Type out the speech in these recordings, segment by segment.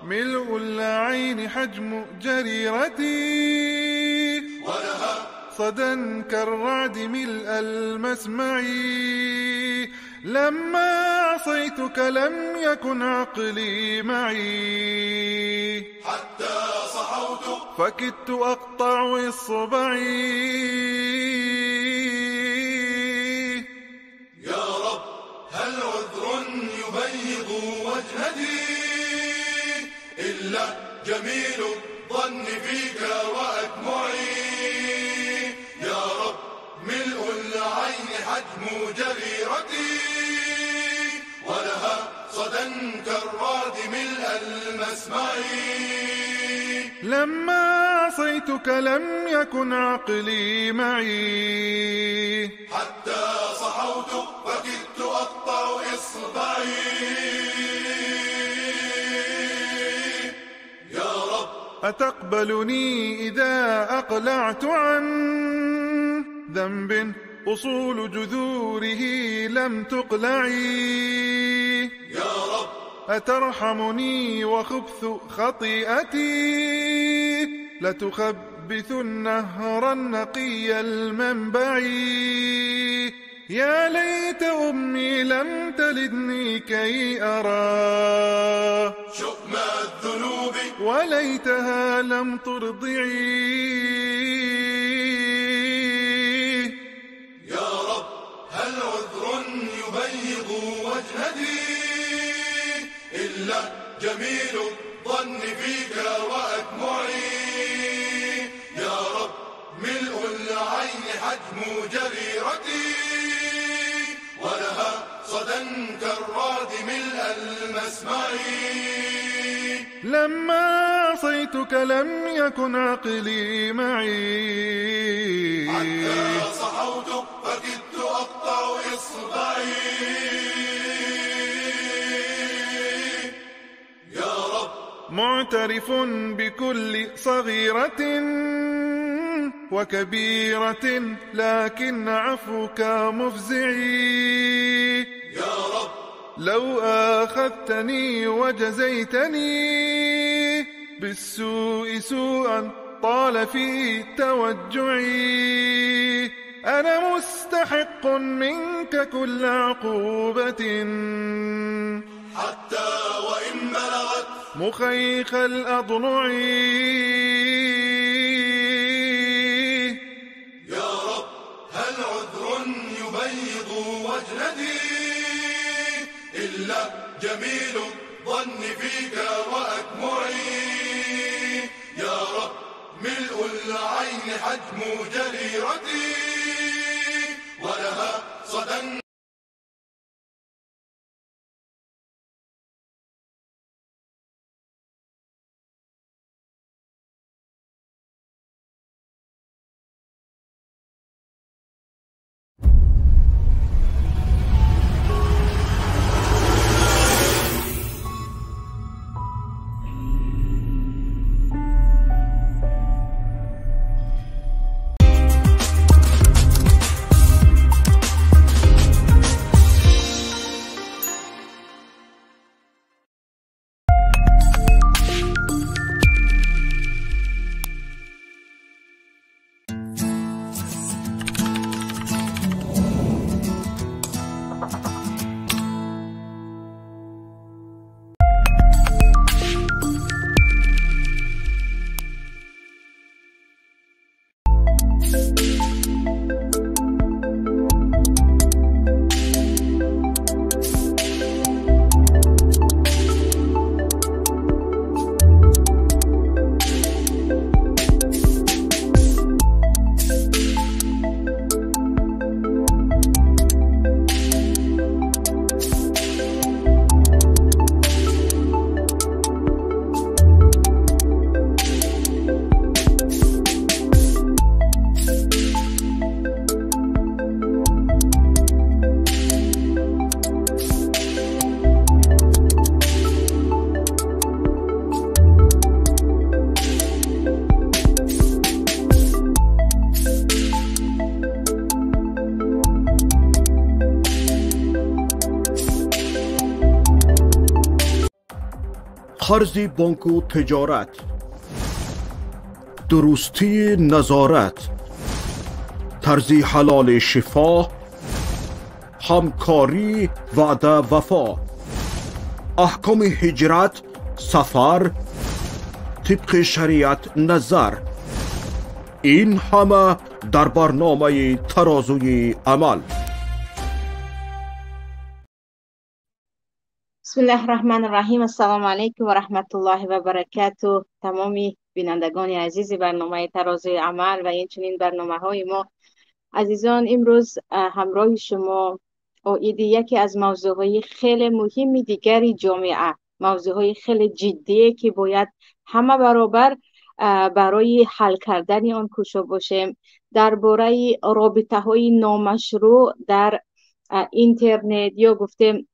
ملء العين حجم جريرتي، ولها صدى كالرعد ملء المسمع. لما عصيتك لم يكن عقلي معي، حتى صحوت فكدت أقطع إصبعي. يا رب هل عذر يبيض وجهتي إلا جميل الظن فيك وأدمعي. يا رب ملء العين حجم جريرتي، ولها صدى كالرعد ملء المسمع. لما عصيتك لم يكن عقلي معي، حتى صحوت فكدت أقطع إصبعي. يا رب أتقبلني إذا أقلعت عن ذنب أصول جذوره لم تقلعي؟ يا رب أترحمني وخبث خطيئتي لتخبث النهر النقي المنبع؟ يا ليت أمي لم تلدني كي أرى شؤم الذنوب، وليتها لم ترضعي. يا رب هل عذر يبيض وجهتي إلا جميل الظن فيك وأدمعي. يا رب ملء العين حجم جريرتي، ولها صدى كالرعد ملء المسمع. لما عصيتك لم يكن عقلي معي، حتى صحوت فكدت أقطع إصبعي. يا رب معترف بكل صغيرة وكبيرة لكن عفوك مفزعي. يا رب لو آخذتني وجزيتني بالسوء سوءا طال في توجعي، أنا مستحق منك كل عقوبة حتى وإن بلغت مخيخ الأضلع. يا رب هل عذر يبيض وجهتي إلا جميل الظن فيك وأدمعي. يا رب ملء العين حجم جريرتي، ولها صدى قرض بانک و تجارت، درستی نظارت، طرز حلال شفا، همکاری وعده وفا، احکام هجرت، سفر طبق شریعت نظر، این همه در برنامه ترازوی عمل. بسم الله الرحمن الرحیم. السلام علیکم و رحمت الله و برکاته. تمامی بینندگان عزیز برنامه ترازوی عمل و اینچنین برنامه های ما عزیزان، امروز همراه شما اویدی یکی از موضوعهای خیلی مهم دیگری جامعه، موضوعهای خیلی جدیه که باید همه برابر برای حل کردن آن کوشش باشیم. درباره رابطه های نامشروع در اینترنت یا گفتیم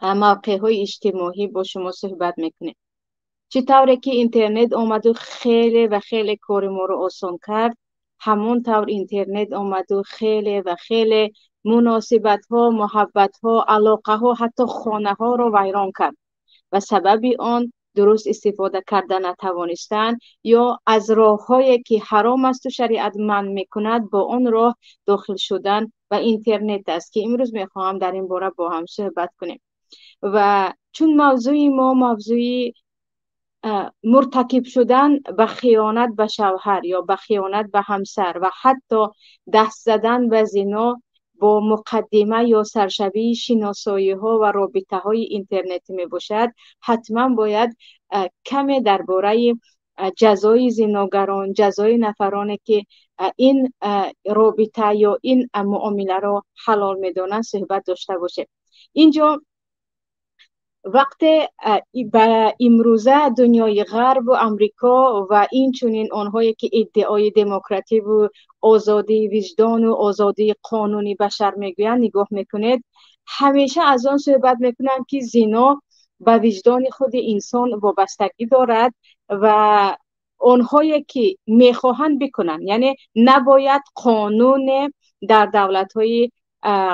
موقع های اجتماعی با شما صحبت میکنیم. چطوره که اینترنت آمد و خیلی و خیلی کار ما رو آسان کرد، همون طور اینترنت آمد و خیلی مناسبت ها، محبت ها، علاقه ها، حتی خانه ها رو ویران کرد و سبب آن درست استفاده کردن نتوانستن یا از راه هایی که حرام است و شریعت منع میکند با آن راه داخل شدن و اینترنت است که امروز میخواهم در این باره با هم صحبت کنیم. و چون موضوع ما موضوع مرتکب شدن به خیانت به شوهر یا به خیانت به همسر و حتی دست زدن به زنا با مقدمه یا سرشبیه شناسایی ها و رابطه های اینترنتی می باشد، حتما باید کمی درباره جزای زناگران، جزای نفرانی که این رابطه یا این معامله را حلال می دانند صحبت داشته باشه. اینجا وقت به امروزه دنیای غرب و امریکا و این چنین آنهایی که ادعای دموکراسی و آزادی وجدان و آزادی قانونی بشر میگویند نگاه میکنید، همیشه از آن صحبت میکنند که زنا به وجدان خود انسان وابستگی دارد و آنهایی که میخواهند بکنند، یعنی نباید قانون در دولت‌های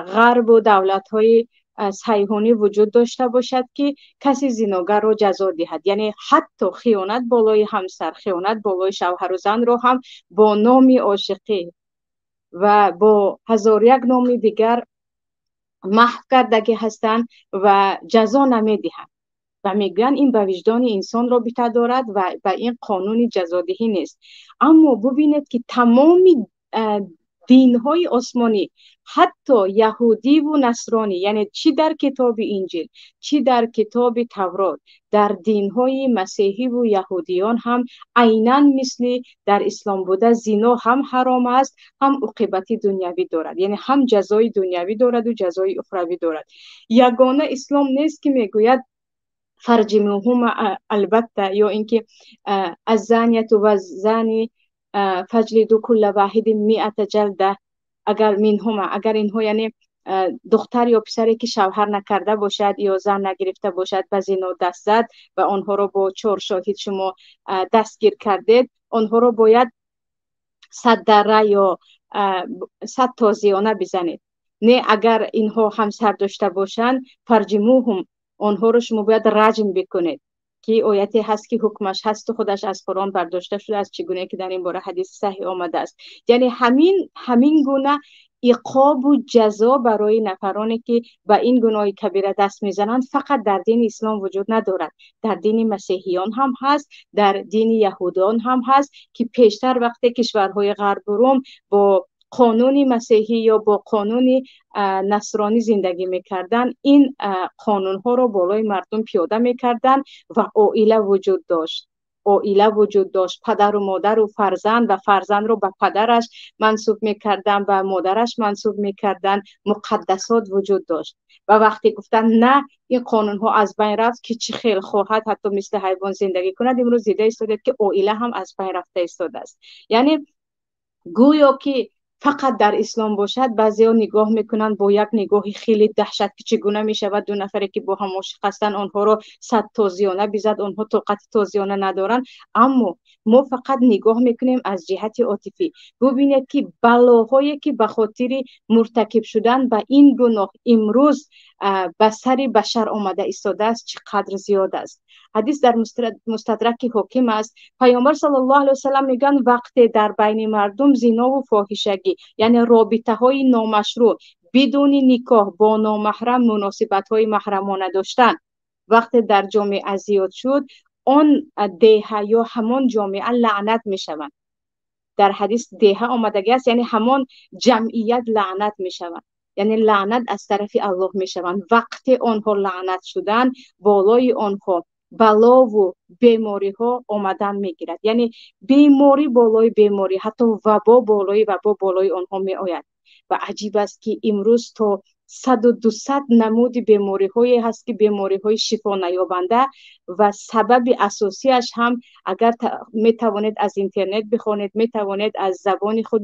غرب و دولت‌های صهیونی وجود داشته باشد که کسی زناگر را جزا دهد. یعنی حتی خیانت بالای همسر، خیانت بالای شوهر و زن را هم با نام عاشقی و با هزار یک نام دیگر محو کردگی هستند و جزا نمیدهند و میگن این به وجدان انسان رابطه دارد و به این قانون جزادهی نیست. اما ببینید که تمامی دین‌های آسمانی، حتی یهودی و نصرانی، یعنی چی در کتاب انجیل چی در کتاب تورات، در دین‌های مسیحی و یهودیان هم عیناً مثل در اسلام بوده زنا هم حرام است، هم عقوبت دنیوی دارد، یعنی هم جزای دنیوی دارد و جزای اخروی دارد. یگانه اسلام نیست که میگوید فرجموهما، البته، یا اینکه الزانیة والزانی فجلدوا كل واحد 100 جلده اگر منهما، اگر اینها یعنی دختر یا پسری که شوهر نکرده باشد یا زن نگرفته باشد به زنا دست زد و آنها را با 4 شاهد شما دستگیر کردید، آنها را باید 100 دره یا 100 تازیانه بزنید. نه اگر اینها همسر داشته باشند فرجموهم، آنها را شما باید رجم بکنید که آیتی هست که حکمش هست و خودش از قرآن برداشته شده است، چگونه که در این باره حدیث صحیح آمده است. یعنی همین گونه عقاب و جزا برای نفرانی که به این گناه کبیره دست میزنند فقط در دین اسلام وجود ندارد، در دین مسیحیان هم هست، در دین یهودان هم هست که پیشتر وقتی کشورهای غرب روم با قانون مسیحی یا با قانون نصرانی زندگی میکردن، این قانون ها رو بالای مردم پیاده میکردن و عائله وجود داشت. عائله وجود داشت، پدر و مادر و فرزند رو به پدرش منسوب میکردن و مادرش منسوب میکردن، مقدسات وجود داشت. و وقتی گفتن نه این قانون ها از بین رفت که چه خیل خواهد حتی مثل حیوان زندگی کند، امروز دیده ایستاده که عائله هم از بین رفته ایستاده است. یعنی گویا که فقط در اسلام باشد، بعضیا نگاه میکنند با یک نگاه خیلی دهشت که چگونه میشود دو نفری که با هم عاشق هستند آنها را 100 تازیانه بزد، آنها طاقت تازیانه ندارند. اما ما فقط نگاه میکنیم از جهت عاطفی. ببینید که بلاهایی که به خاطر مرتکب شدن به این گناه امروز به سر بشر آمده ایستاده است چقدر زیاد است. حدیث در مستدرک حاکم است، پیامبر صلی الله علیه و سلم میگن وقتی در بین مردم زنا و فاحشگی یعنی رابطه های نامشروع بدون نکاح با نامحرم مناسبت های محرمانه داشتن وقتی در جامعه زیاد شد، آن دیه یا همان جامعه لعنت می شوند. در حدیث دیه آمدگی است یعنی همان جمعیت لعنت می شوند، یعنی لعنت از طرف الله می شوند. وقتی آنها لعنت شدن بالای آنها بلا و بیماری ها آمدن می گیرد، یعنی بیماری بالای بیماری، حتی وبا بالای آنها می آید. و عجیب است که امروز تا 100 و 200 نمود بیماری هایی هست که بیماری های شفا نیابنده و سبب اساسیش هم اگر می توانید از اینترنت بخوانید، می توانید از زبان خود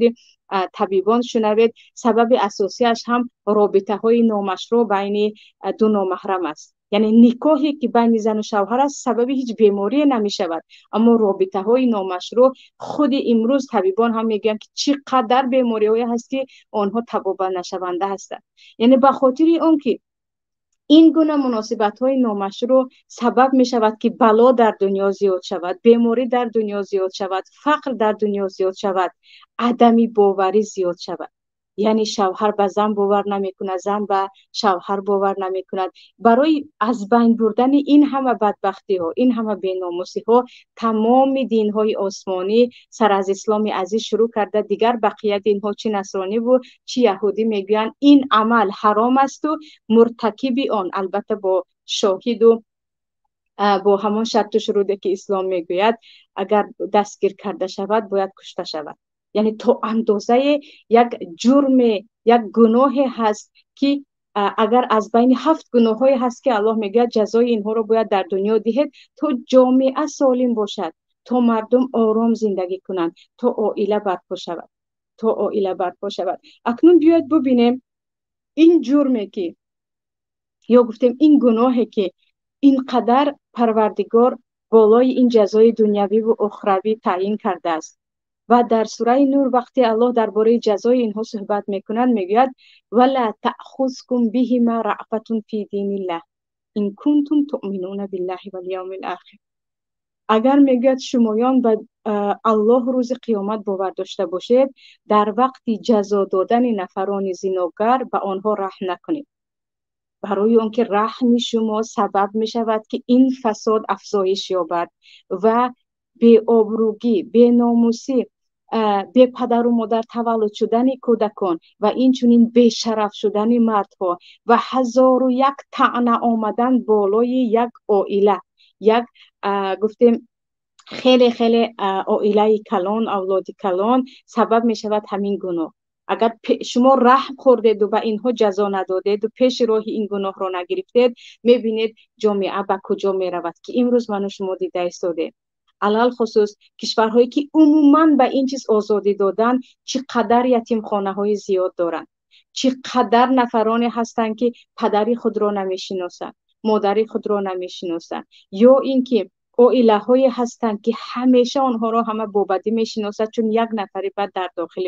طبیبان شنوید، سبب اساسیش هم رابطه های نامشروع بین دو نامحرم است. یعنی نکاحی که بین زن و شوهر است سبب هیچ بیماری نمی شود، اما رابطه های نامشروع خود امروز طبیبان هم میگن که چقدر بیماری های هست که آنها تبابه نشونده هستند. یعنی به خاطر اون که این گونه مناسبت های نامشروع سبب می شود که بلا در دنیا زیاد شود، بیماری در دنیا زیاد شود، فقر در دنیا زیاد شود، عدمی باوری زیاد شود. یعنی شوهر به زن باور نمی کند، زن به شوهر باور نمی کند. برای از بین بردن این همه بدبختی ها، این همه بی‌ناموسی ها، تمام دین های آسمانی سر از اسلام عزیز شروع کرده. دیگر بقیه دین ها چه نصرانی و چه یهودی میگویند این عمل حرام است و مرتکب آن البته با شاهد و با همان شرط و شروطی که اسلام میگوید اگر دستگیر کرده شود باید کشته شود. یعنی تو اندازه یک جرم، یک گناه هست که اگر از بین 7 گناه های هست که الله میگه جزای اینها رو باید در دنیا دهید تو جامعه سالم باشد، تو مردم آرام زندگی کنند، تو عائله برپا شود. اکنون بیاید ببینیم این جرمی که یا گفتیم این گناهی که اینقدر پروردگار بالای این جزای دنیوی و اخروی تعیین کرده است. و در سوره نور وقتی الله درباره جزای اینها صحبت میکنند میگوید ولا تأخذکم بهما رأفة فی دین الله ان کنتم تؤمنون بالله والیوم الاخر. اگر میگوید شمایان به الله روز قیامت باور داشته باشید، در وقت جزا دادن نفران زناگر به آنها رحم نکنید، برای اون که رحم شما سبب می شود که این فساد افزایش یابد و به آبروگی، به ناموسی، به پدر و مادر تولد شدن کودکان و این چنین به شرف شدن مردها و 1001 طعنه آمدن بالای یک عائله، یک گفتیم خیلی عائله کلان، اولاد کلان سبب می شود همین گناه. اگر شما رحم خوردید و به اینها جزا ندادید و پیش راه این گناه را نگرفتید، میبینید جامعه به کجا می رود که امروز من و شما دیده ایستاده. علل خصوص کشورهایی که عموما به این چیز آزادی دادن چقدر یتیم خانه های زیاد دارند، چقدر نفرانی هستند که پدری خود را نمیشناسند، مادری خود را نمیشناسند، یا اینکه عائله های هستند که همیشه آنها را همه با بدی میشناسند چون یک نفری بعد در داخل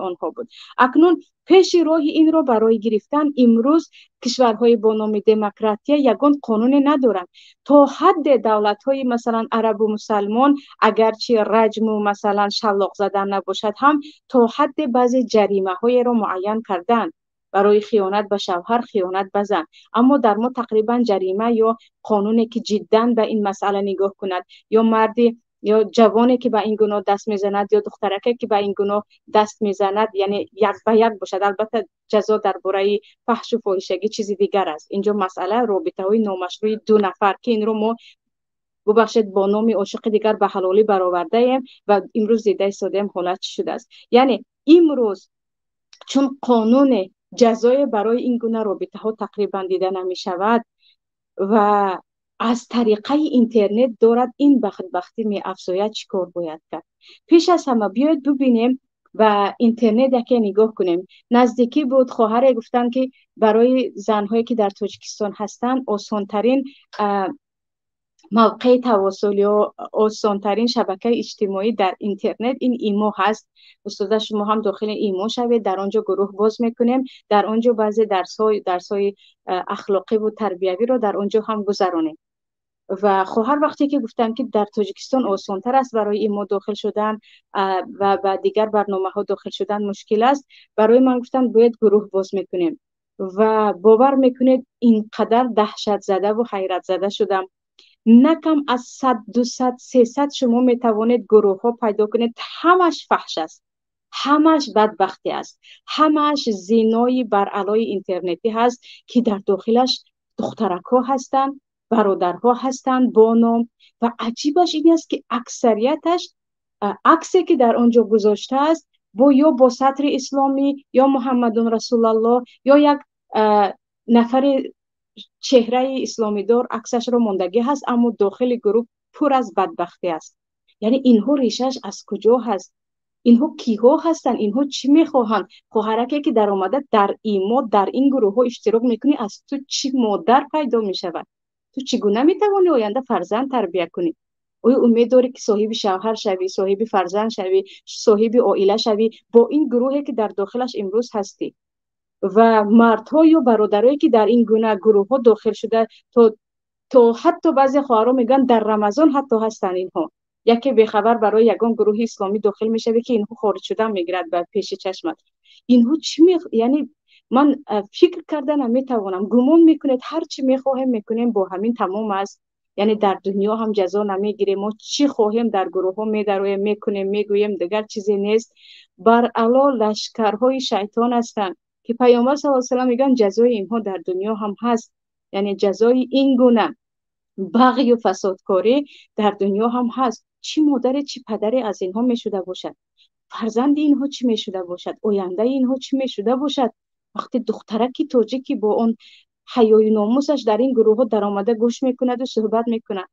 آنها بود. اکنون پیش راه این را برای گرفتن امروز کشورهای با نام دموکراسی یگان قانون ندارند. تا حد دولت‌های مثلا عرب و مسلمان اگرچه رجم و مثلا شلاق زدن نباشد هم تا حد بعضی جریمه‌های را معین کردند برای خیانت به شوهر، خیانت به زن. اما در ما تقریبا جریمه یا قانونی که جداً به این مسئله نگاه کند یا مردی یا جوانی که به این گناه دست میزند یا دخترکی که به این گناه دست میزند یعنی یک به یک باشد. البته جزا درباره فحش و فاحشگی چیزی دیگر است. اینجا مسئله رابطه های نامشروع دو نفر که این رو ما ببخشید با نام عاشق دیگر به حلالی برآورده ایم و امروز دیده ایستادیم حالت چی شده است. یعنی امروز چون قانون جزای برای این گونه رابطه ها تقریبا دیده نمی شود و از طریقه اینترنت دارد این بدبختی می افزاید. چیکار باید کرد؟ پیش از همه بیاید ببینیم و اینترنت که نگاه کنیم. نزدیکی بود خواهر گفتن که برای زنهایی که در تاجیکستان هستند آسانترین موقع تواصل یا آسانترین شبکه اجتماعی در اینترنت این ایمو هست. استاد شما هم داخل ایمو شوید، در آنجا گروه باز میکنیم، در آنجا بعضی درسای اخلاقی و تربیوی رو در آنجا هم گذرانیم. و خواهر وقتی که گفتن که در تاجیکستان آسان‌تر است برای ایمو داخل شدن و دیگر برنامه ها داخل شدن مشکل است، برای من گفتن باید گروه باز میکنیم و باور میکنید اینقدر دهشت زده و حیرت زده شدم. نکم از 100 200 300 شما میتوانید گروه ها پیدا کنید، همش فحش است، همش بدبختی است، همش زینای بر علای اینترنتی هست که در داخلش دخترک ها هستند، برادرها هستند با نام. و عجیبش این است که اکثریتش عکسی که در آنجا گذاشته است با سطر اسلامی یا محمدون رسول الله یا یک نفر چهره اسلامی دار عکسش رو ماندگی هست، اما داخل گروه پر از بدبختی است. یعنی اینها ریشش از کجا هست؟ اینها کیها هستن؟ اینها چی میخواهند؟ خواهرکی که در آمده در ایما در این گروه ها اشتراک میکنی، از تو چی مادر پیدا میشود؟ تو چگونه میتوانی آینده فرزند تربیت کنی؟ آیا امید داری که صاحب شوهر شوی، صاحب فرزند شوی، صاحب عائله شوی با این گروهی که در داخلش امروز هستی؟ و مردها یا برادرایی که در این گونه گروه ها داخل شده تو حتی بعضی خواهرها میگن در رمضان حتی هستن اینها. یکی به خبر برای یگان گروه اسلامی داخل میشه که اینها خارج شدن میگیرد به پیش چشمت. اینها چی یعنی من فکر کردن نمیتوانم. گمان میکنید هر چی میخواهیم میکنیم با همین تمام است. یعنی در دنیا هم جزا نمیگیریم، ما چی خواهیم در گروه ها میدرویم میکنیم میگوییم، دیگر چیزی نیست. بر علا لشکرهای شیطان هستند که پیامبر صلی الله علیه و آله میگن جزای اینها در دنیا هم هست. یعنی جزای این گونه بغی و فسادکاری در دنیا هم هست. چی مادر چی پدری از اینها میشده باشد؟ فرزند اینها چی میشده باشد؟ آینده اینها چی میشده باشد؟ وقتی دخترکی تاجیکی با اون حیای ناموسش در این گروه ها در آمده گوش میکند و صحبت میکند.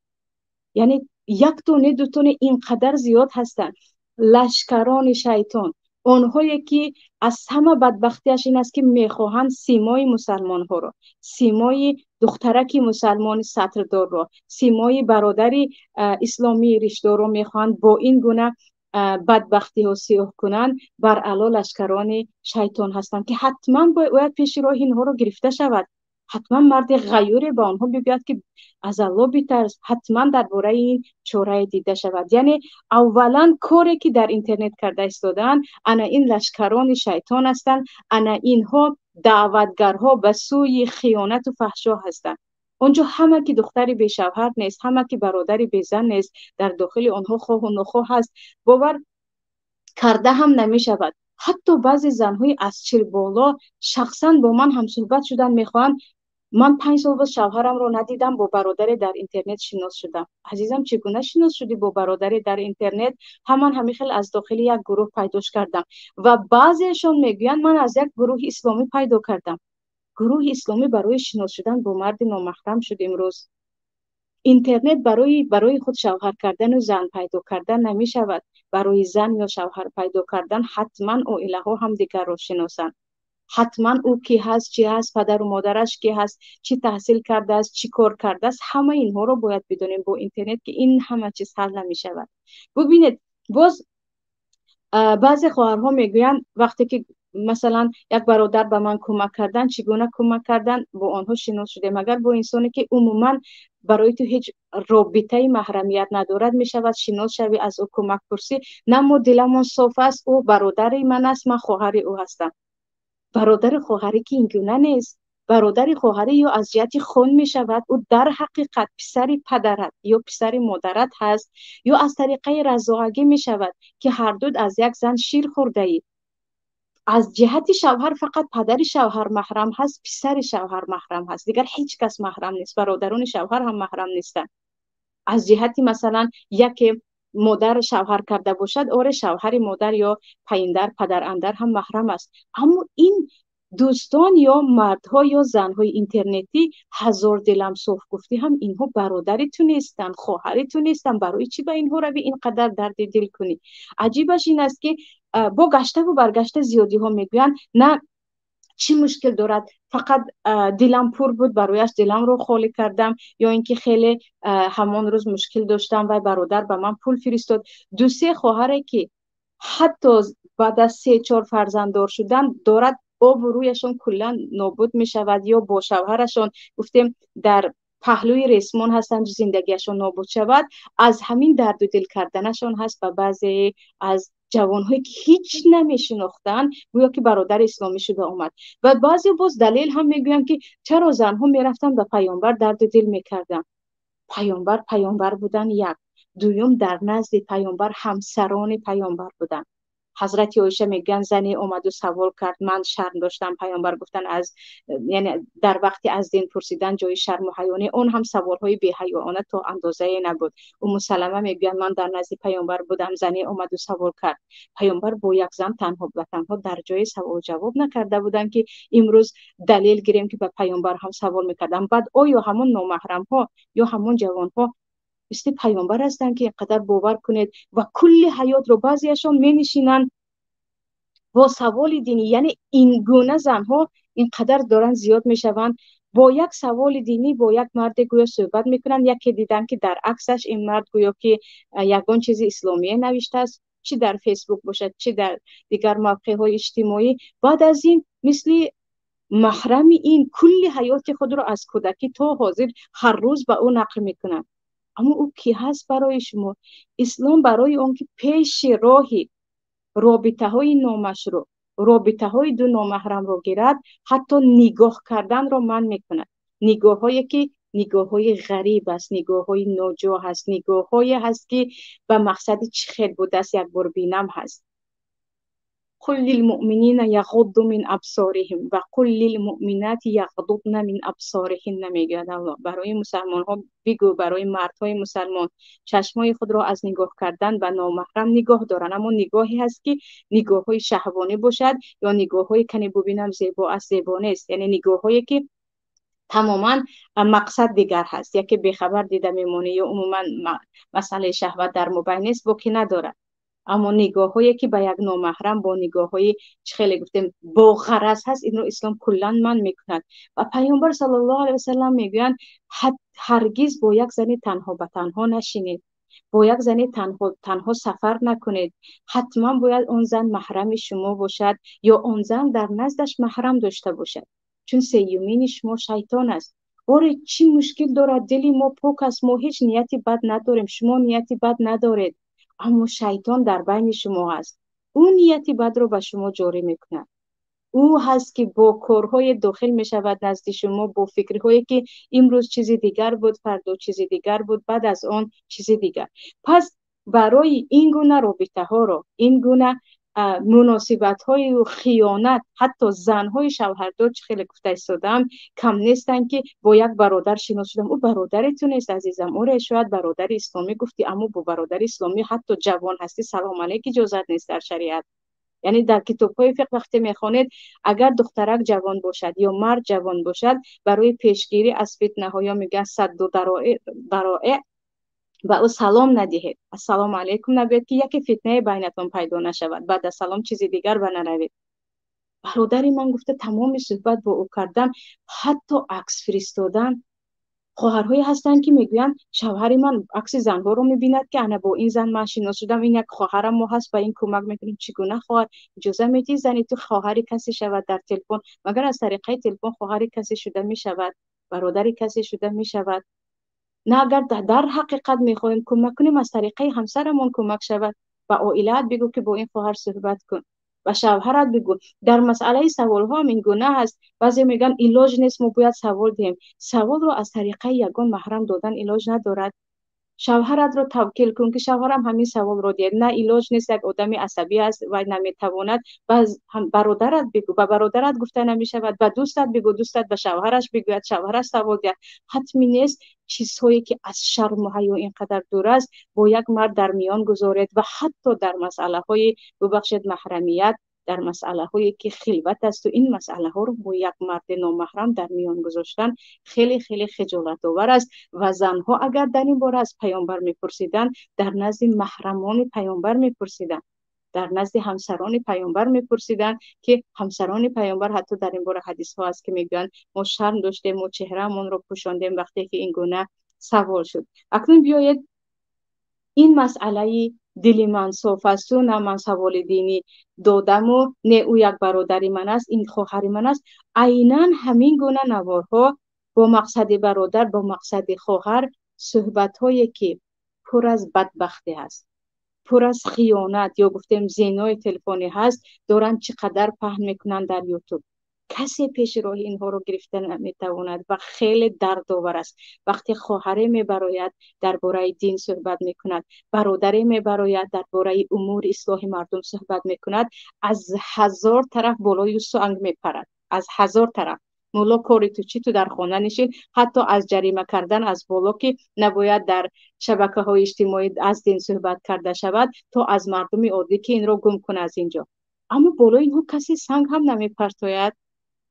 یعنی یک تونه دو تونه اینقدر زیاد هستند لشکران شیطان. آنهایی که از همه بدبختیش این است که میخواهند سیمای مسلمان ها رو، سیمای دخترکی مسلمان سطردار رو، سیمای برادری اسلامی رشدار رو میخواهند با این گونه بدبختی ها سیاه کنند. بر علا لشکران شیطان هستند که حتما باید پیش راه اینها رو گرفته شود. حتما مرد غیوری به آنها بگوید که از الله بیترس، حتما درباره این چاره دیده شود. یعنی اولا کاری که در اینترنت کرده ایستادن انا این لشکران شیطان هستند، انا اینها دعوتگرها به سوی خیانت و فحشا هستند. اونجا همه که دختری به شوهر نیست، همه که برادری به زن نیست، در داخل آنها خواه و نخواه هست. باور کرده هم نمی شود. حتی بعضی زنهای از 40 بالا شخصا با من هم صحبت شدن، میخوان من 5 سال با شوهرم رو ندیدم، با برادری در اینترنت شناس شدم. عزیزم چگونه شناس شدی با برادری در اینترنت؟ همین خیلی از داخل یک گروه پیداش کردم و بعضیشون میگوین من از یک گروه اسلامی پیدا کردم. گروه اسلامی برای شناس شدن با مرد نامحرم شد. امروز اینترنت برای خود شوهر کردن و زن پیدا کردن نمی شود. برای زن یا شوهر پیدا کردن حتما عائله ها هم دیگر رو شناسن. حتما او کی هست، چی هست، پدر و مادرش کی هست، چی تحصیل کرده است، چی کار کرده است، همه اینها رو باید بدونیم با اینترنت که این همه چیز حل نمی شود. ببینید باز بعضی خواهرها میگویند وقتی که مثلا یک برادر به من کمک کردن، چگونه کمک کردن با آنها شناس شده. مگر با انسانی که عموما برای تو هیچ رابطه محرمیت ندارد میشود شناس شوی از او کمک پرسی؟ نه، ما دلمون صاف است، او برادر من است، من خواهر او هستم. برادر خواهری که اینگونه نیست. برادر خواهری یا از جهت خون می شود، او در حقیقت پسر پدرت یا پسر مادرت هست، یا از طریقه رضاعگی می شود که هر دو از یک زن شیر خورده اید. از جهت شوهر فقط پدر شوهر محرم هست، پسر شوهر محرم هست، دیگر هیچ کس محرم نیست. برادران شوهر هم محرم نیستند. از جهت مثلا یک مادر شوهر کرده باشد، آره شوهر مادر یا پایندر پدر اندر هم محرم است. اما این دوستان یا مردها یا زنهای اینترنتی هزار دلم صاف گفتی هم اینها برادرتون نیستن، خواهرتون نیستن، برای چی به اینها روی اینقدر درد دل کنی؟ عجیبش این است که با گشته و برگشته زیادی ها میگویند نه چی مشکل دارد، فقط دلم پر بود برایش دلم رو خالی کردم، یا اینکه خیلی همان روز مشکل داشتم و برادر به من پول فرستاد. دو سه خواهره که حتی بعد از 3-4 فرزنددار شدن دارد آب رویشون کلا نابود می شود، یا با شوهرشون گفتیم در پهلوی ریسمان هستند زندگیشون نابود شود، از همین درد و دل کردنشون هست. و بعضی از جوانهایی که هیچ نمیشناختن گویا که برادر اسلامی شده آمد. و بعضی باز دلیل هم میگویند که چرا زنها میرفتن به پیامبر درد و دل میکردن. پیامبر بودن یک، دوم در نزد پیامبر همسران پیامبر بودن. حضرت عایشه میگن زنی اومد و سوال کرد، من شرم داشتم، پیامبر گفتن از یعنی در وقتی از دین پرسیدن جای شرم و حیانه، اون هم سوال های بی حیانه تا اندازه نبود. ام سلمه میگن من در نزد پیامبر بودم، زنی اومد و سوال کرد، پیامبر با یک زن تنها و تنها در جای سوال جواب نکرده بودن که امروز دلیل گیریم که به پیامبر هم سوال میکردن. بعد آیا همون نامحرم ها یا همون جوان ها مثل پیامبر هستن که اینقدر باور کنید و کل حیات رو بعضیشون می نشینن با سوال دینی؟ یعنی این گونه زنها اینقدر دارن زیاد می شوند با یک سوال دینی با یک مرد گویا صحبت میکنن. یکی دیدن که در عکسش این مرد گویا که یگان چیز اسلامی نوشته است، چی در فیسبوک باشد چی در دیگر موقع های اجتماعی، بعد از این مثل محرم این کل حیات خود رو از کودکی تا حاضر هر روز به او نقل میکنن. اما او کی هست برای شما؟ اسلام برای اون که پیش راهی رابطه های نامشروع، رابطه های دو نامحرم رو گیرد، حتی نگاه کردن رو من میکند. نگاه هایی که نگاه های غریب است، نگاه های ناجا هست، نگاه های هست که به مقصد چی خیر بوده است یک بار بینم هست. قل للمؤمنین یغضوا من ابصارهم و قل للمؤمنات یغضضن من ابصارهن. میگه الله برای مسلمان ها بگو، برای مردهای مسلمان چشمای خود را از نگاه کردن به نامحرم نگاه دارن، اما نگاهی هست که نگاه های شهوانی باشد یا نگاه های کنی ببینم زیبا است زیبا نیست، یعنی نگاه هایی که تماما مقصد دیگر هست، یکی بیخبر دیده میمونه یا عموما مسئله شهوت در مبین نیست باقی ندارد. اما نگاه هایی که به یک نامحرم با نگاه های خیلی گفتیم با غرض هست، این رو اسلام کلا من میکند. و پیامبر صلی الله علیه و سلم میگویند هرگز با یک زنی تنها به تنها نشینید، با یک زنی تنها سفر نکنید، حتما باید اون زن محرم شما باشد یا اون زن در نزدش محرم داشته باشد، چون سیومین شما شیطان است. آره چی مشکل دارد؟ دلی ما پاک است، ما هیچ نیتی بد نداریم، شما نیتی بد ندارید، اما شیطان در بین شما هست، اون نیتی بد رو به شما جاری میکنه. او هست که با کارهای داخل میشود نزد شما، با فکرهایی که امروز چیزی دیگر بود، فردا چیزی دیگر بود، بعد از آن چیزی دیگر. پس برای این گونه رابطه ها رو، این گونه مناسبت های و خیانت، حتی زن های شوهردار چه خیلی گفته ایستادم کم نیستن که با یک برادر شناس شدم، او برادرتون است عزیزم، او شاید برادر اسلامی گفتی، اما با برادر اسلامی حتی جوان هستی سلام علیک اجازت نیست در شریعت. یعنی در کتاب های فقه وقتی میخوانید اگر دخترک جوان باشد یا مرد جوان باشد، برای پیشگیری از فتنه ها یا میگن صد و درائع و او سلام ندهید، السلام علیکم نبید که یک فتنه بینتون پیدا نشود، بعد از سلام چیزی دیگر بنروید. برادری من گفته تمام صحبت با او کردم، حتی عکس فرستادن. خواهرهایی هستن که میگویند شوهر من عکس زنها رو میبیند که انا با این زن من شناس شدم، این یک خواهرم ما هست، با این کمک میکنیم. چگونه خواهر؟ اجازه میدی زنی تو خواهری کسی شود در تلفن؟ مگر از طریق تلفن خواهری کسی شده میشود؟ برادری کسی شده میشود؟ نه، اگر در حقیقت میخوایم کمک کنیم از طریق همسرمون کمک شود. و عائلت بگو که با این خواهر صحبت کن، و شوهرت بگو. در مسئله سوال ها هم این گونه هست، بعضی میگن علاج نیست ما باید سوال دهیم. سوال رو از طریق یگان محرم دادن علاج ندارد. شوهرت رو توکل کن که شوهرم همین سوال رو دید، نه علاج نیست، یک آدمی عصبی است و نمیتواند. باز هم برادرت بگو، به برادرت گفته نمیشود، به دوستت بگو، دوستت به شوهرش بگوید، شوهرش سوال دهد. حتمی نیست چیزهایی که از شرم و حیا اینقدر دور است با یک مرد در میان گذارید و حتی در مسئله های ببخشید محرمیت در مسئله هایی که خلوت است و این مسئله ها رو با یک مرد نامحرم در میان گذاشتن خیلی خیلی خجالت آور است و زنها اگر در این باره از پیامبر میپرسیدن در نزد محرمان پیامبر میپرسیدن، در نزد همسران پیامبر میپرسیدن که همسران پیامبر حتی در این باره حدیث ها است که میگن ما شرم داشتیم ما چهرهمون رو پوشاندیم وقتی که این گونه سوال شد. اکنون بیایید این مسئله دلی من صاف است و نه من سوال دینی دادم و نه او یک برادری من است این خواهر من است، عیناً همین گونه نوارها با مقصد برادر با مقصد خواهر صحبت هایی که پر از بدبختی هست، پر از خیانت یا گفتیم زینای تلفنی هست دارن چقدر پهن میکنن در یوتیوب. کسی پیش راه اینها رو گرفتن نمیتواند و خیلی دردآور است. وقتی خواهری میبراید درباره دین صحبت میکند، برادری میبراید درباره امور اصلاح مردم صحبت میکند، از 1000 طرف بالای سنگ میپرد، از 1000 طرف. مولا کاری تو چی؟ تو در خانه نشین. حتی از جریمه کردن از بالا که نباید در شبکه های اجتماعی از دین صحبت کرده شود تا از مردم عادی که این رو گم کنه از اینجا. اما بالای اینها کسی سنگ هم نمیپرتاید،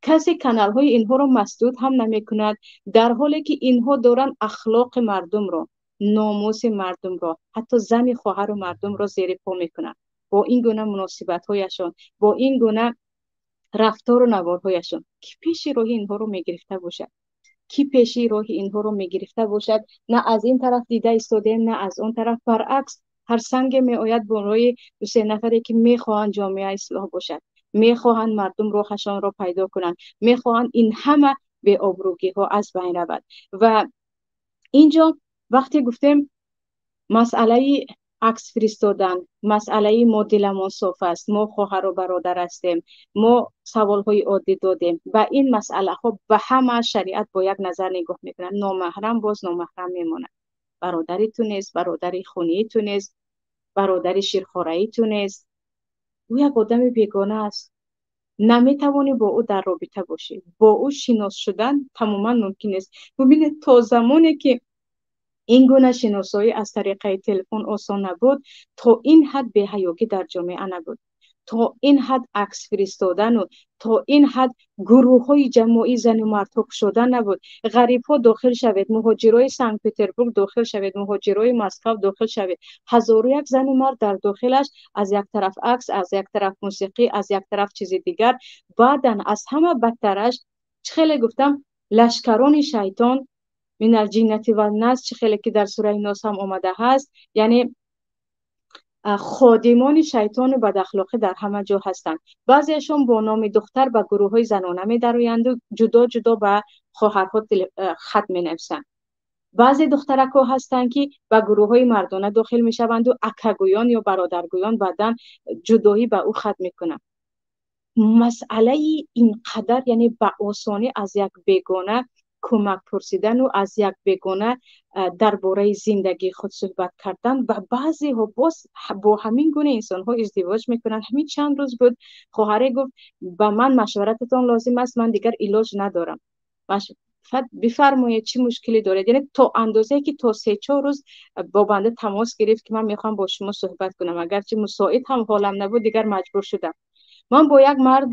کسی کانال های اینها رو مسدود هم نمی کند، در حالی که اینها دارن اخلاق مردم رو، ناموس مردم رو، حتی زن خواهر و مردم رو زیر پا میکنن با این گونه مناسبت هایشون، با این گونه رفتار و نوارهایشون. کی پیش راه اینها رو میگرفته باشد؟ کی پیشی راه اینها رو میگرفته باشد؟ نه از این طرف دیده ایستادیم نه از اون طرف. برعکس هر سنگ می آید برای 2-3 نفری که میخواهند جامعه اصلاح باشد، میخواهند مردم راهشان را پیدا کنند، میخواهند این همه به آبروگی ها از بین رود. و اینجا وقتی گفتیم مسئله عکس فرستادن، مسئله ما دلمون صاف است، ما خواهر و برادر هستیم، ما سوال های عادی دادیم و این مسئله ها به همه شریعت با یک نظر نگاه میکنن. نامحرم باز نامحرم میمونه، برادری تو نیست، برادری خونی تو نیست، برادری شیرخواره‌ای تو نیست، او یک آدم بیگانه است، نمیتوانی با او در رابطه باشی، با او شناس شدن تماما ممکن است. ببینید تا زمانی که این گونه شناسایی از طریق تلفن آسان نبود، تا این حد بی‌حیایی در جامعه نبود، تا این حد عکس فرستادن و تا این حد گروه های جماعی زن و مرد شدن نبود. غریب ها داخل شوید، مهاجرای سنت پترزبورگ داخل شوید، مهاجرای مسکو داخل شوید، 1001 زن و مرد در داخلش، از یک طرف عکس، از یک طرف موسیقی، از یک طرف چیز دیگر. بعدن از همه بدترش خیلی گفتم لشکران شیطان من الجنة والناس، چه خیلی که در سوره ناس هم آمده هست، یعنی خادمان شیطان بد اخلاقی در همه جا هستند. بعضیشون با نام دختر به گروه های زنانه می درآیند و جدا جدا به خواهرها خط می نویسند. بعضی دخترک ها هستند که به گروه های مردانه داخل می شوند و اکاگویان یا برادرگویان بعدن جدایی به او خط می کنند. مسئله اینقدر یعنی به آسانی از یک بیگانه کمک پرسیدن و از یک بیگانه درباره زندگی خود صحبت کردن و بعضی ها با همین گونه انسان ها ازدواج میکنن. همین چند روز بود خواهری گفت به من مشورتتان لازم است، من دیگر علاج ندارم، بفرمایید چه مشکلی دارید. یعنی تا اندازه که تا 3-4 روز با بنده تماس گرفت که من میخوام با شما صحبت کنم، اگرچه مساعد هم حالم نبود دیگر مجبور شدم. من با یک مرد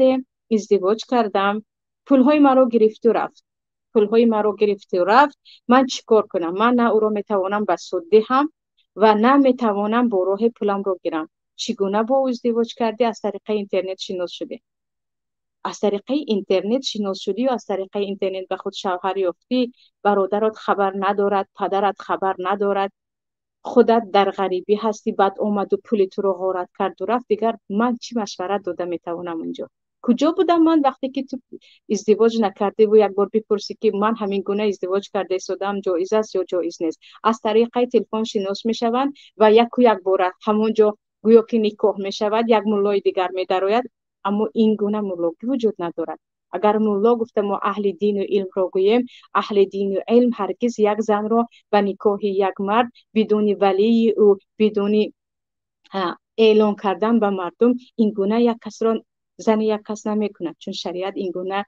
ازدواج کردم، پولهای مرا گرفت و رفت، پولهای مرا گرفت و رفت. من چیکار کنم؟ من نه او را میتوانم به سود دهم و نه میتوانم با راه پولم رو گیرم. چگونه با او ازدواج کردی؟ از طریق اینترنت شناس شدی، از طریق اینترنت شناس شدی و از طریق اینترنت به خود شوهر یافتی. برادرت خبر ندارد، پدرت خبر ندارد، خودت در غریبی هستی، بعد اومد و پول تو رو غارت کرد و رفت. دیگر من چی مشورت داده میتونم اونجا؟ کجا بودم من وقتی که تو ازدواج نکرده و یک بار بپرسی که من همین گونه ازدواج کرده ایستادم جایز است یا جایز نیست؟ از طریق تلفن شناس میشوند و یک بار همونجا گویا که نکاح میشود، یک مولای دیگر میدراید. اما این گونه مولاگی وجود ندارد. اگر مولا گفته ما اهل دین و علم را گوییم، اهل دین و علم هرگز یک زن را به نکاح یک مرد بدون ولی و بدون اعلان کردن به مردم این گونه یک کس را زن یک کس نمی کند، چون شریعت این گونه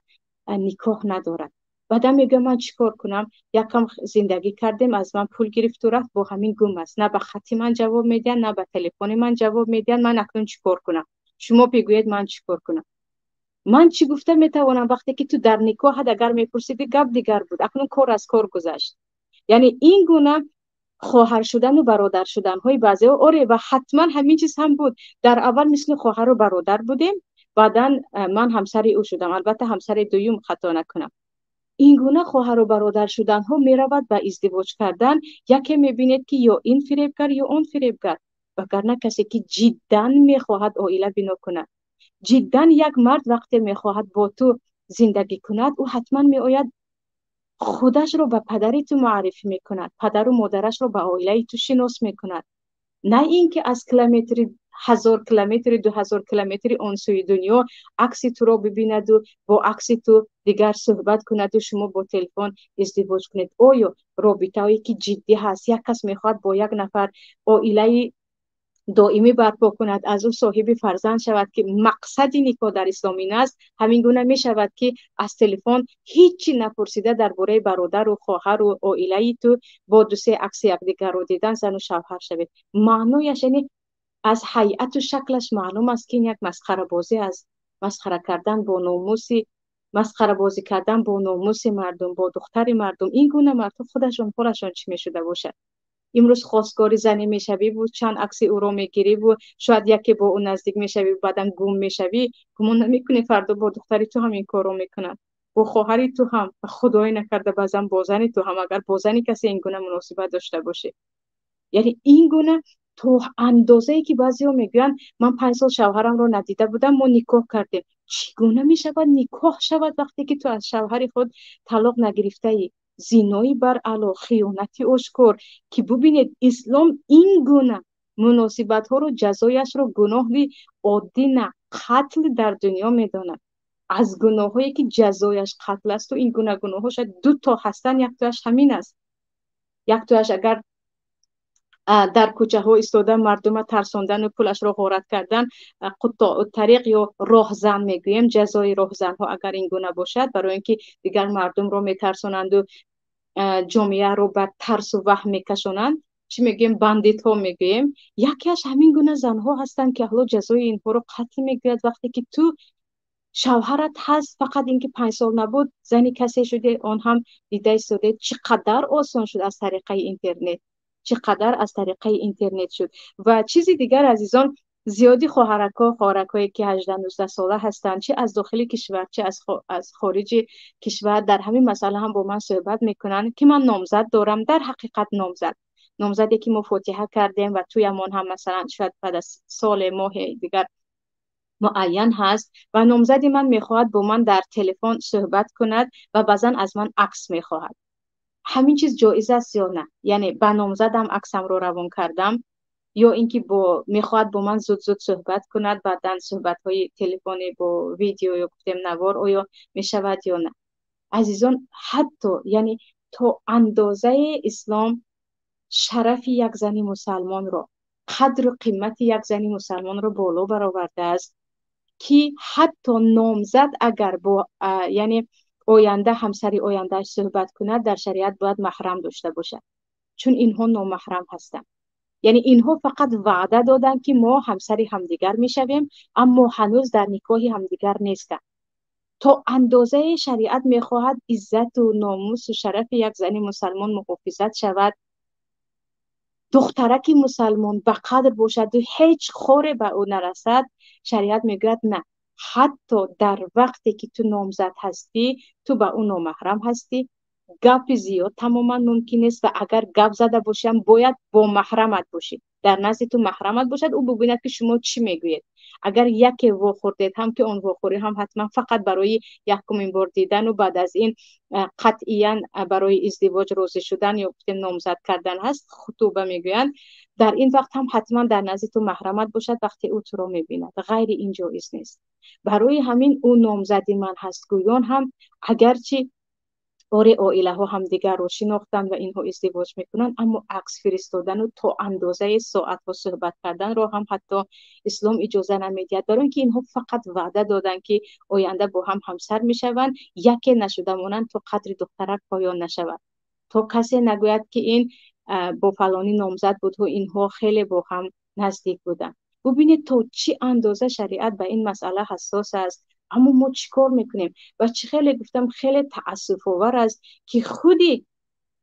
نکاح ندارد. بعد میگه من چیکار کنم؟ یکم زندگی کردیم، از من پول گرفت و رفت، با همین گم است، نه به خط من جواب میدن نه به تلفن من جواب میدن. من اکنون چیکار کنم؟ شما بگویید من چیکار کنم؟ من چی گفته میتوانم؟ وقتی که تو در نکاح اگر میپرسیدی گپ دیگر بود، اکنون کار از کار گذشت. یعنی این گونه خواهر شدن و برادر شدن های بعضی آره و حتما همین چیز هم بود. در اول مثل خواهر و برادر بودیم، بعدا من همسر او شدم، البته همسر دوم خطا نکنم. این گونه خواهر و برادر شدن ها می رود به ازدواج کردن. یکی می بینید که یا این فریبگر یا اون فریبگر، وگرنه کسی که جدا می خواهد عائله بنا کند، جدا یک مرد وقتی می خواهد با تو زندگی کند، او حتما می آید خودش رو به پدری تو معرفی می کند، پدر و مادرش رو به عائله تو شناس می کند. نه اینکه از کیلومتر 1000 کیلومتر 2000 کیلومتر اون سوی دنیا عکس تو رو ببیند و با عکس تو دیگر صحبت کند و شما با تلفن ازدواج کنید. آیا رابطه هایی که جدی هست، یک کس میخواد با یک نفر عائله دائمی برپا کند، از او صاحب فرزند شود که مقصد نکاح در اسلام این است، همین گونه می شود که از تلفن هیچی نپرسیده درباره برادر و خواهر و عائله تو با دو سه عکس یکدیگر رو دیدن زن و شوهر شوید. معنایش یعنی از هیئت و شکلش معلوم است که این یک مسخره بازی است. مسخره کردن با ناموس، مسخره بازی کردن با ناموس مردم، با دختر مردم. این گونه مردم خودشون حالشون چی میشده باشه؟ امروز خواستگاری زنی میشوی و چند عکس او رو میگیری و شاید یکی با اون نزدیک میشوی و بعدم گم میشوی، گمان نمیکنی فردا با دختری تو هم این کارو میکنن، با خواهری تو هم، خدای نکرده بازم با زنی تو هم، اگر با زنی کسی این گونه مناسبت داشته باشه. یعنی این گونه تو اندازه ای که بعضیا میگن من 5 سال شوهرم رو ندیده بودم ما نکاح کردیم. چگونه میشود نکاح شود وقتی که تو از شوهر خود طلاق نگرفته ای؟ زینایی بر علا، خیانتی آشکار که ببینید اسلام این گونه مناسبت ها رو جزایش رو گناه عادی نه قتل در دنیا میداند. از گناه هایی که جزایش قتل است و این گونه گناه ها شاید 2 تا هستن، یک تاش همین است. یک تاش اگر در کوچه ها ایستاده مردم ترساندن و پولش را غارت کردن، قطاع طریق یا راهزن میگویم، جزای راهزن ها اگر این گونه باشد برای اینکه دیگر مردم را میترسانند و جامعه رو بر ترس و وهم میکشانند، چی میگیم؟ بندیت ها میگویم. یکیش همین گونه زن ها هستند که حالا جزای اینها رو قتل میگوید. وقتی که تو شوهرت هست فقط اینکه 5 سال نبود زنی کسی شده، آن هم دیده ایستاده. چقدر آسان شد از طریق اینترنت، چقدر از طریق اینترنت شد. و چیزی دیگر عزیزان، زیادی خواهرکایی که 18 19 ساله هستند، چه از داخل کشور چه از خارج کشور، در همین مسئله هم با من صحبت میکنن که من نامزد دارم. در حقیقت نامزدی که ما فاتحه کردیم و توی امان هم مثلا شاید بعد از سال ماه دیگر معین هست و نامزدی من میخواهد با من در تلفن صحبت کند و بعضا از من عکس میخواهد. همین چیز جایز است یا نه؟ یعنی با نامزدم عکسم رو روان کردم، یا اینکه میخواد با من زود صحبت کند، بعدن صحبت های تلفنی با ویدیو یا گفتم نوار آیا میشود یا نه؟ عزیزان حتی یعنی تا اندازه اسلام شرف یک زن مسلمان را، قدر و قیمت یک زن مسلمان را بالا برآورده است که حتی نامزد اگر با یعنی آینده همسری آیندهش صحبت کند در شریعت باید محرم داشته باشد، چون اینها نامحرم هستند. یعنی اینها فقط وعده دادن که ما همسری همدیگر میشویم اما هنوز در نکاح همدیگر نیستند. تا اندازه شریعت میخواهد عزت و ناموس و شرف یک زن مسلمان محافظت شود، دخترک مسلمان به قدر باشد و هیچ خوری به او نرسد، شریعت میگوید نه، حتی در وقتی که تو نامزد هستی تو به اون نامحرم هستی، گپ زیاد تماما ممکن است و اگر گپ زده باشم باید با محرمت باشی، در نزد تو محرمت باشد، او ببیند که شما چی میگویید. اگر یک واخوردید هم که اون واخوری هم حتما فقط برای یکمین بار دیدن و بعد از این قطعیاً برای ازدواج راضی شدن یا نامزد کردن هست، خطوبه میگویند، در این وقت هم حتما در نزد تو محرمت باشد وقتی او تو رو میبیند. غیر این جایز نیست. برای همین اون نامزدی من هست گویان هم اگرچه آره عائله ها هم دیگر رو شناختن و اینها ازدواج میکنن، اما عکس فرستادن و تا اندازه ساعت ها صحبت کردن رو هم حتی اسلام اجازه نمیدهد، برای اینکه اینها فقط وعده دادن که آینده با هم همسر میشوند، یکی نشده مانند تا قدر دخترک پایان نشود، تا کسی نگوید که این با فلانی نامزد بود و اینها خیلی با هم نزدیک بودن. ببینید تا چی اندازه شریعت به این مسئله حساس است. اما ما چیکار میکنیم؟ و چه خیلی گفتم خیلی تأسف آور است که خودی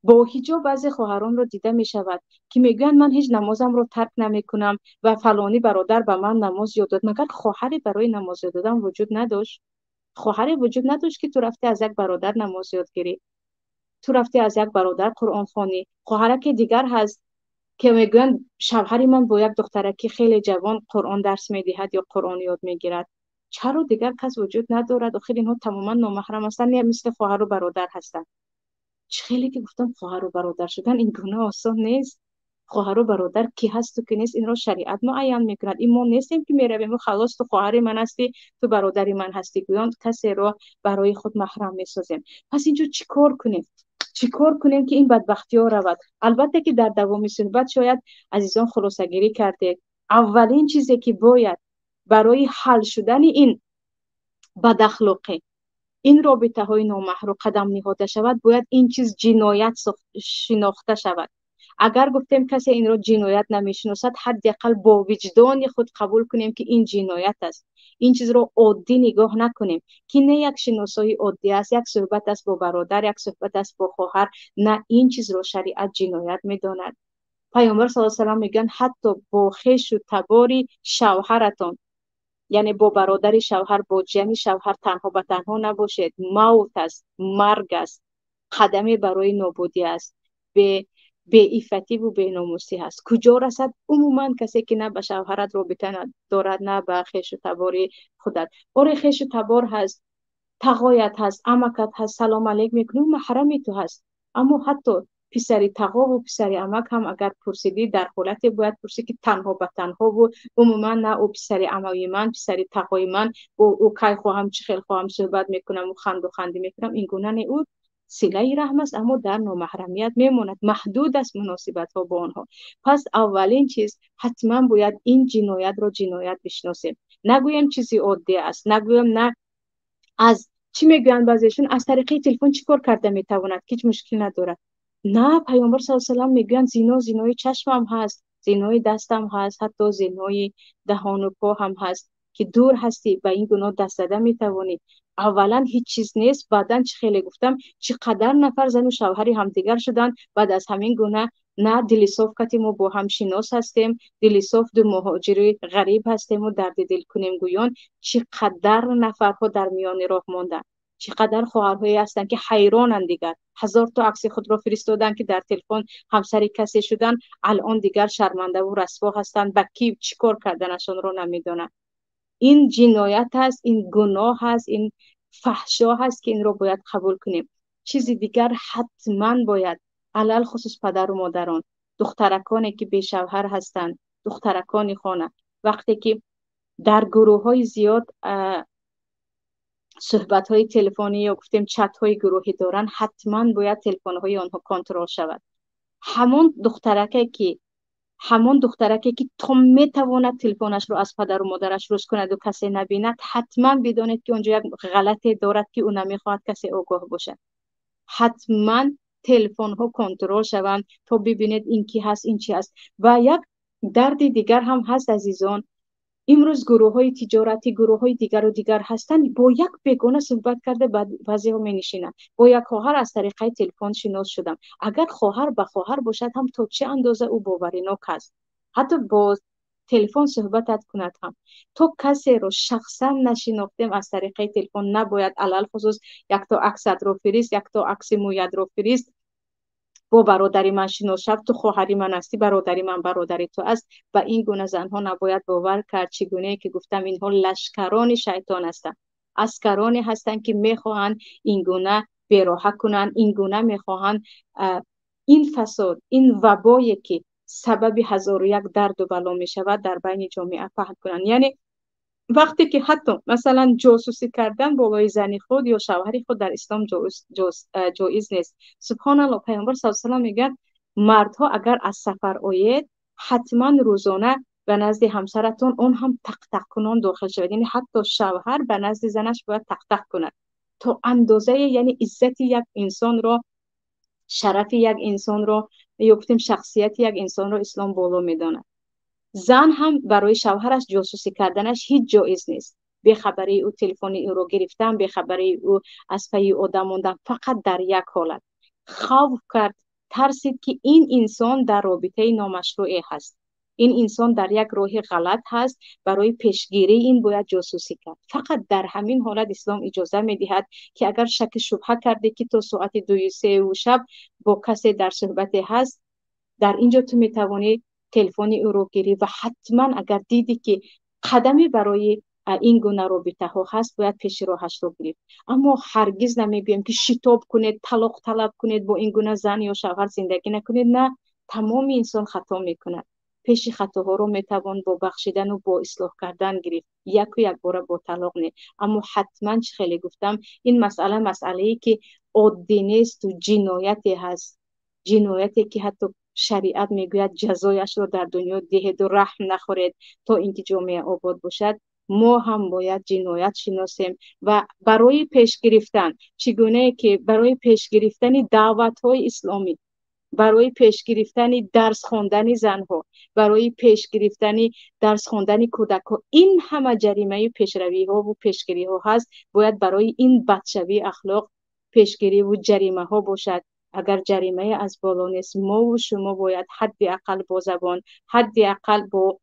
با حجاب بعضی خواهران رو دیده می شود که میگن من هیچ نمازم رو ترک نمی کنم و فلانی برادر به من نماز یاد داد. مگر خواهری برای نماز یاد دادن وجود نداشت؟ خواهری وجود نداشت که تو رفتی از یک برادر نماز یاد گیری، تو رفتی از یک برادر قرآن خوانی. خواهرک دیگر هست که میگن شوهری من با یک دخترکی خیلی جوان قرآن درس میدهد یا قرآن یاد میگیرد. چرا دیگر کس وجود ندارد؟ آخر اینها تماما نامحرم هستند، نه مثل خواهر و برادر هستند. چه خیلی که گفتم خواهر و برادر شدن این گونه آسان نیست. خواهر و برادر کی هست و کی نیست این را شریعت معین میکند. این ما نیستیم که میرویم خلاص تو خواهر من هستی تو برادر من هستی گویان کسی را برای خود محرم میسازیم. پس اینجا چیکار کنیم؟ چیکار کنیم که این بدبختی ها رود؟ البته که در دوام صحبت شاید عزیزان خلاصه گیری کرده. اولین چیزی که باید برای حل شدن این بداخلاقی، این رابطه های نامحرم قدم نهاده شود، باید این چیز جنایت شناخته شود. اگر گفتیم کسی این را جنایت نمیشناسد، حداقل با وجدان خود قبول کنیم که این جنایت است. این چیز را عادی نگاه نکنیم که نه یک شناسایی عادی است، یک صحبت است با برادر، یک صحبت است با خواهر. نه، این چیز را شریعت جنایت میداند. پیامبر صلی الله علیه و میگن حتی با خویش و تباری شوهرتان، یعنی با برادر شوهر، با جمع شوهر تنها به تنها نباشید. موت است، مرگ است، قدمی برای نابودی است، به ایفتی و به ناموسی هست. کجا رسد؟ عموما کسی که نه به شوهرت رابطه دارد نه به خویش و تباری خودت. آره خویش و تبار هست، تقایت هست، عمکت هست، سلام علیک میکنه، محرم تو هست. اما حتی پسری تقا و پسری عمک هم اگر پرسیدی در حالتی باید پرسی که تنها به تنها و عموما نه او پسری عموی من، پسری تقای من، او کی خواهم چه خیل خواهم صحبت میکنم و خند و خندی میکنم. این گونه نه، او صله رحم است اما در نامحرمیت میماند، محدود است مناسبت ها با آنها. پس اولین چیز حتما باید این جنایت را جنایت بشناسیم. نگویم چیزی عادی است، نگویم نه از چی میگن بعضیشون از طریق تلفن چیکار کرده میتواند که هیچ مشکل نداره. نه، پیامبر صلی الله علیه و آله میگن زنا زنای چشم هم هست، زنای دست هم هست، حتی زنای دهان و پا هم هست که دور هستی به این گناه دست زده میتوانی. اولا هیچ چیز نیست، بعدن چه خیلی گفتم چقدر نفر زن و شوهری همدیگر شدن بعد از همین گناه. نه، دل صاف کردیم و با هم شناس هستیم، دل صاف دو مهاجری غریب هستیم و درد دل کنیم گویان. چقدر نفرها در میان راه ماندن، چقدر خواهرهایی هستند که حیرانند دیگر. هزار تا عکس خود را فرستادن که در تلفن همسر کسی شدن، الان دیگر شرمنده و رسوا هستند، با کی چیکار کردنشان را نمیدونن. این جنایت است، این گناه هست، این فحشا هست که این را باید قبول کنیم. چیزی دیگر حتما باید علل خصوص پدر و مادران، دخترکانی که بی شوهر هستند، دخترکان خانه، وقتی که در گروه های زیاد صحبت های تلفنی یا گفتیم چت های گروهی دارن، حتما باید تلفن های آنها کنترل شود. همون دخترکی که تو میتواند تلفنش رو از پدر و مادرش روز کند و کسی نبیند، حتما بدانید که اونجا یک غلطی دارد که او نمیخواهد کسی آگاه باشه. حتما تلفن ها کنترل شوند تا ببینید این کی هست، این چی هست. و یک درد دیگر هم هست عزیزان، امروز گروه های تجارتی، گروه های دیگر و دیگر هستند، با یک بیگانه صحبت کرده بعضی ها می نشینند. با یک خواهر از طریق تلفن شناس شدم. اگر خواهر به خواهر باشد هم تا چه اندازه او باورناک است، حتی با تلفن صحبت کند هم. تو کسی رو شخصا نشناختیم از طریق تلفن نباید علل خصوص یک تا عکس رو فرست، یک تا عکس موید رو فرست. با برادری من شناسم، تو خواهری من هستی، برادری من برادری تو است. و این گونه زنها نباید باور کرد. چگونه که گفتم اینها لشکران شیطان هستند، عسکرانی هستند که میخواهند این گونه بیراه کنند، این گونه میخواهند این فساد، این وبایی که سبب هزار و یک درد و بلا می شود در بین جامعه پهن کنند. یعنی وقتی که حتی مثلا جاسوسی کردن با زن خود یا شوهر خود در اسلام جایز نیست. سبحان الله، پیامبر صلی الله علیه و آله میگن مردها اگر از سفر آید حتما روزانه به نزد همسرتون اون هم تق تق کنان داخل شود. یعنی حتی شوهر به نزد زنش باید تق تق کند تا اندازه، یعنی عزت یک انسان رو، شرف یک انسان رو، یا گفتیم شخصیت یک انسان رو اسلام بالا میداند. زن هم برای شوهرش جاسوسی کردنش هیچ جایز نیست. بخبری او تلفنی او رو گرفتن، بخبری او از پی او موندن، فقط در یک حالت خوف کرد، ترسید که این انسان در رابطه نامشروع هست، این انسان در یک راه غلط هست، برای پیشگیری این باید جاسوسی کرد. فقط در همین حالت اسلام اجازه میدهد که اگر شک شبهه کرده که تو ساعت 2-3 شب با کسی در صحبت هست، در اینجا تو میتوانی تلفنی او رو گیری و حتما اگر دیدی که قدمی برای این گونه رابطه ها هست باید پیش راهش رو گرفت. اما هرگز نمیگویم که شتاب کنید، طلاق طلب کنید، با این گونه زن یا شوهر زندگی نکنید. نه، تمام انسان خطا میکند. پیش خطاها رو میتوان با بخشیدن و با اصلاح کردن گرفت، یک بار با طلاق نه. اما حتما چه خیلی گفتم، این مسئله ای که عادی نیست و جنایتی هست، جنایتی که حتی شریعت میگوید جزایش رو در دنیا دهید و رحم نخورید تا اینکه جامعه آباد باشد. ما هم باید جنایت شناسیم و برای پیش گرفتن چگونه که برای پیش گرفتن دعوت های اسلامی، برای پیش گرفتن درس خواندن زنها، برای پیش گرفتن درس خواندن کودک‌ها، این همه جریمه پیشروی ها و پیشگیری ها هست. باید برای این بدشوی اخلاق پیشگیری و جریمه ها باشد. اگر جریمه از بالا نیست، ما و شما باید حداقل با زبان، حداقل با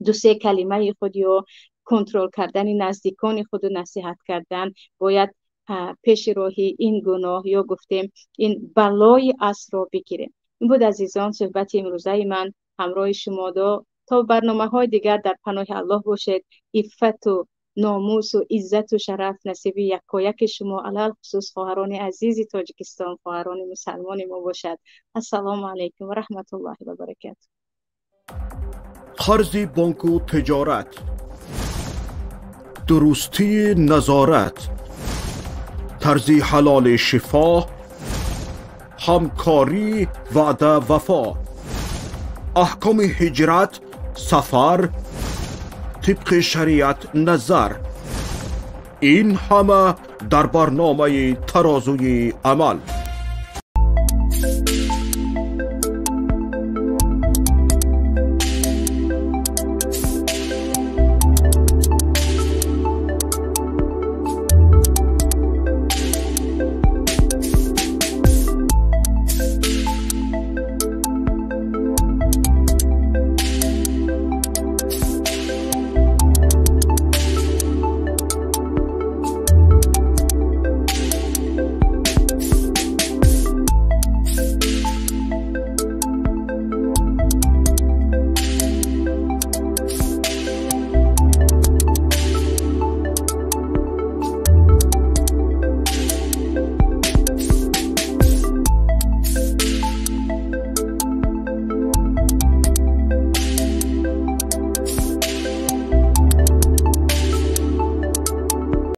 2-3 کلمه خود یا کنترل کردن نزدیکان خود و نصیحت کردن، باید پیش راهی این گناه یا گفتیم این بلای اصل را بگیریم. این بود عزیزان صحبت امروزه من همراه شما. تا برنامه های دیگر در پناه الله باشید. عفت و ناموس و عزت و شرف نصیب یکایک شما، علل خصوص خواهران عزیز تاجیکستان، خواهران مسلمان ما باشد. السلام علیکم و رحمت الله و برکاته. قرض بانک و تجارت، درستی نظارت، طرز حلال شفا، همکاری وعده وفا، احکام هجرت، سفر، طبق شریعت نظر، این همه در برنامه ترازوی عمل.